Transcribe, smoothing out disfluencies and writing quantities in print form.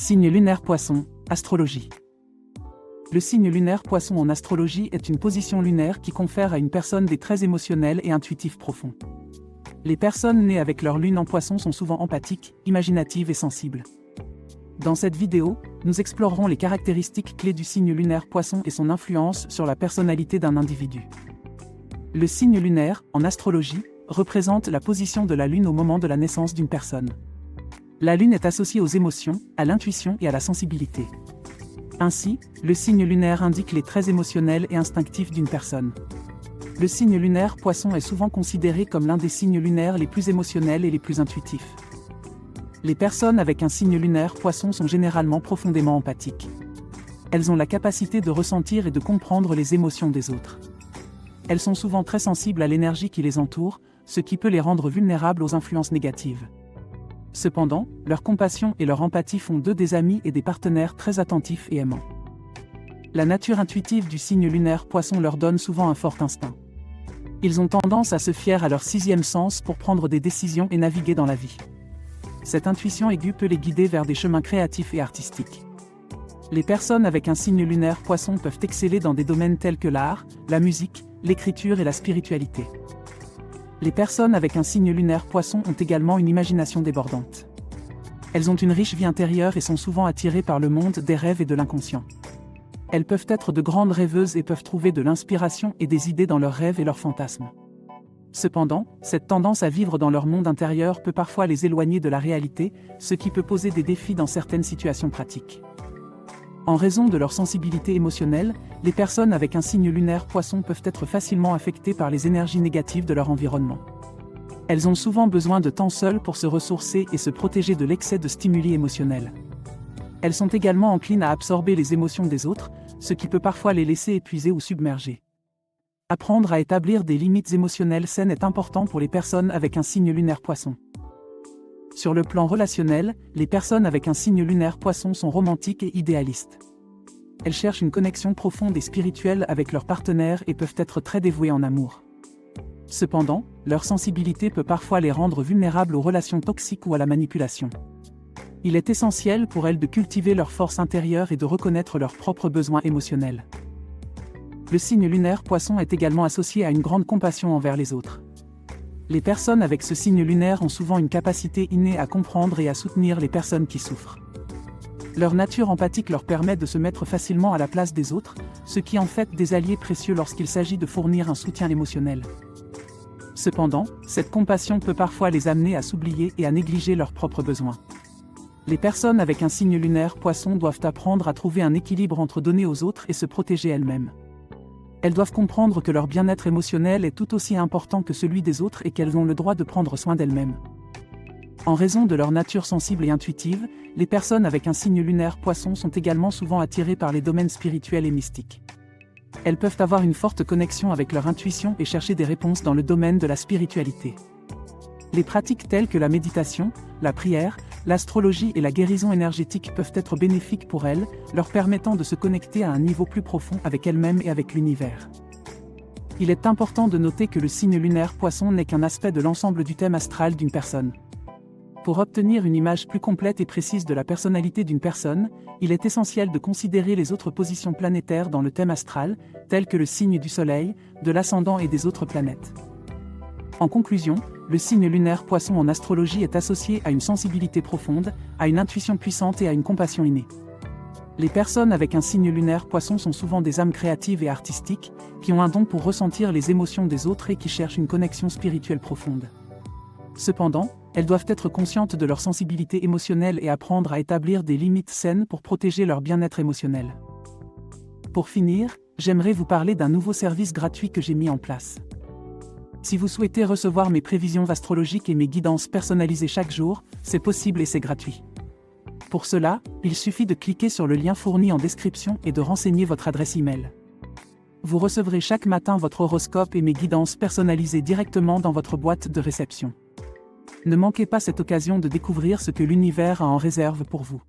Signe lunaire Poisson, astrologie. Le signe lunaire Poisson en astrologie est une position lunaire qui confère à une personne des traits émotionnels et intuitifs profonds. Les personnes nées avec leur lune en Poisson sont souvent empathiques, imaginatives et sensibles. Dans cette vidéo, nous explorerons les caractéristiques clés du signe lunaire Poisson et son influence sur la personnalité d'un individu. Le signe lunaire, en astrologie, représente la position de la lune au moment de la naissance d'une personne. La lune est associée aux émotions, à l'intuition et à la sensibilité. Ainsi, le signe lunaire indique les traits émotionnels et instinctifs d'une personne. Le signe lunaire Poisson est souvent considéré comme l'un des signes lunaires les plus émotionnels et les plus intuitifs. Les personnes avec un signe lunaire Poisson sont généralement profondément empathiques. Elles ont la capacité de ressentir et de comprendre les émotions des autres. Elles sont souvent très sensibles à l'énergie qui les entoure, ce qui peut les rendre vulnérables aux influences négatives. Cependant, leur compassion et leur empathie font d'eux des amis et des partenaires très attentifs et aimants. La nature intuitive du signe lunaire Poisson leur donne souvent un fort instinct. Ils ont tendance à se fier à leur sixième sens pour prendre des décisions et naviguer dans la vie. Cette intuition aiguë peut les guider vers des chemins créatifs et artistiques. Les personnes avec un signe lunaire Poisson peuvent exceller dans des domaines tels que l'art, la musique, l'écriture et la spiritualité. Les personnes avec un signe lunaire Poisson ont également une imagination débordante. Elles ont une riche vie intérieure et sont souvent attirées par le monde des rêves et de l'inconscient. Elles peuvent être de grandes rêveuses et peuvent trouver de l'inspiration et des idées dans leurs rêves et leurs fantasmes. Cependant, cette tendance à vivre dans leur monde intérieur peut parfois les éloigner de la réalité, ce qui peut poser des défis dans certaines situations pratiques. En raison de leur sensibilité émotionnelle, les personnes avec un signe lunaire Poisson peuvent être facilement affectées par les énergies négatives de leur environnement. Elles ont souvent besoin de temps seules pour se ressourcer et se protéger de l'excès de stimuli émotionnels. Elles sont également enclines à absorber les émotions des autres, ce qui peut parfois les laisser épuisées ou submergées. Apprendre à établir des limites émotionnelles saines est important pour les personnes avec un signe lunaire Poisson. Sur le plan relationnel, les personnes avec un signe lunaire Poisson sont romantiques et idéalistes. Elles cherchent une connexion profonde et spirituelle avec leur partenaire et peuvent être très dévouées en amour. Cependant, leur sensibilité peut parfois les rendre vulnérables aux relations toxiques ou à la manipulation. Il est essentiel pour elles de cultiver leur force intérieure et de reconnaître leurs propres besoins émotionnels. Le signe lunaire Poisson est également associé à une grande compassion envers les autres. Les personnes avec ce signe lunaire ont souvent une capacité innée à comprendre et à soutenir les personnes qui souffrent. Leur nature empathique leur permet de se mettre facilement à la place des autres, ce qui en fait des alliés précieux lorsqu'il s'agit de fournir un soutien émotionnel. Cependant, cette compassion peut parfois les amener à s'oublier et à négliger leurs propres besoins. Les personnes avec un signe lunaire Poisson doivent apprendre à trouver un équilibre entre donner aux autres et se protéger elles-mêmes. Elles doivent comprendre que leur bien-être émotionnel est tout aussi important que celui des autres et qu'elles ont le droit de prendre soin d'elles-mêmes. En raison de leur nature sensible et intuitive, les personnes avec un signe lunaire Poisson sont également souvent attirées par les domaines spirituels et mystiques. Elles peuvent avoir une forte connexion avec leur intuition et chercher des réponses dans le domaine de la spiritualité. Les pratiques telles que la méditation, la prière, l'astrologie et la guérison énergétique peuvent être bénéfiques pour elles, leur permettant de se connecter à un niveau plus profond avec elles-mêmes et avec l'univers. Il est important de noter que le signe lunaire Poisson n'est qu'un aspect de l'ensemble du thème astral d'une personne. Pour obtenir une image plus complète et précise de la personnalité d'une personne, il est essentiel de considérer les autres positions planétaires dans le thème astral, telles que le signe du Soleil, de l'ascendant et des autres planètes. En conclusion, le signe lunaire Poisson en astrologie est associé à une sensibilité profonde, à une intuition puissante et à une compassion innée. Les personnes avec un signe lunaire Poisson sont souvent des âmes créatives et artistiques, qui ont un don pour ressentir les émotions des autres et qui cherchent une connexion spirituelle profonde. Cependant, elles doivent être conscientes de leur sensibilité émotionnelle et apprendre à établir des limites saines pour protéger leur bien-être émotionnel. Pour finir, j'aimerais vous parler d'un nouveau service gratuit que j'ai mis en place. Si vous souhaitez recevoir mes prévisions astrologiques et mes guidances personnalisées chaque jour, c'est possible et c'est gratuit. Pour cela, il suffit de cliquer sur le lien fourni en description et de renseigner votre adresse email. Vous recevrez chaque matin votre horoscope et mes guidances personnalisées directement dans votre boîte de réception. Ne manquez pas cette occasion de découvrir ce que l'univers a en réserve pour vous.